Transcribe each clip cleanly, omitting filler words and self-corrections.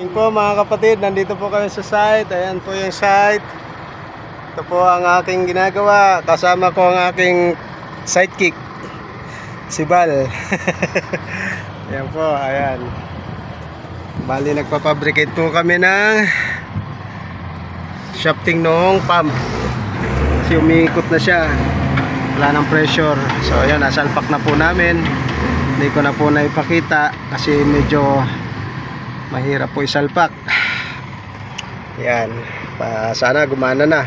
Morning po mga kapatid, nandito po kami sa site. Ayan po yung site. Ito po ang aking ginagawa. Kasama ko ang aking sidekick, si Bal. Ayan po, ayan. Bali nagpapabricate po kami ng shafting noong pump. Kasi umiikot na siya, wala ng pressure. So ayan, nasalpak na po namin. Hindi ko na po naipakita kasi medyo mahirap po isalpak. Yan, sana gumana na.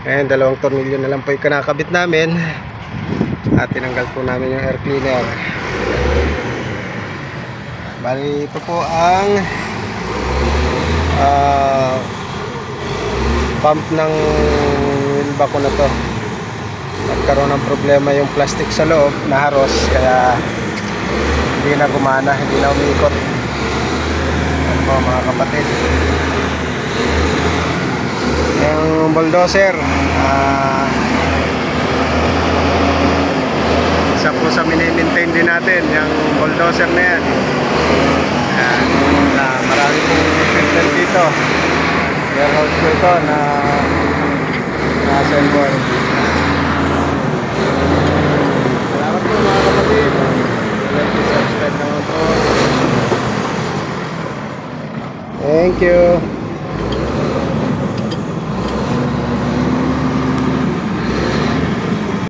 Ngayon, 2 tornilyo na lang po yung kinakabit namin at tinanggal po namin yung air cleaner. Bali, ito po ang pump ng wheel ko na to. Nagkaroon ng problema yung plastic sa loob, naharos, kaya hindi na gumana, hindi na umiikot. Ano po mga kapatid, yung bulldozer, isa po sa mini-maintain din natin yung bulldozer na yan. Marami pong equipment dito, warehouse ko ito na assemble. Salamat po mga kapatid, like and subscribe naman po. Thank you.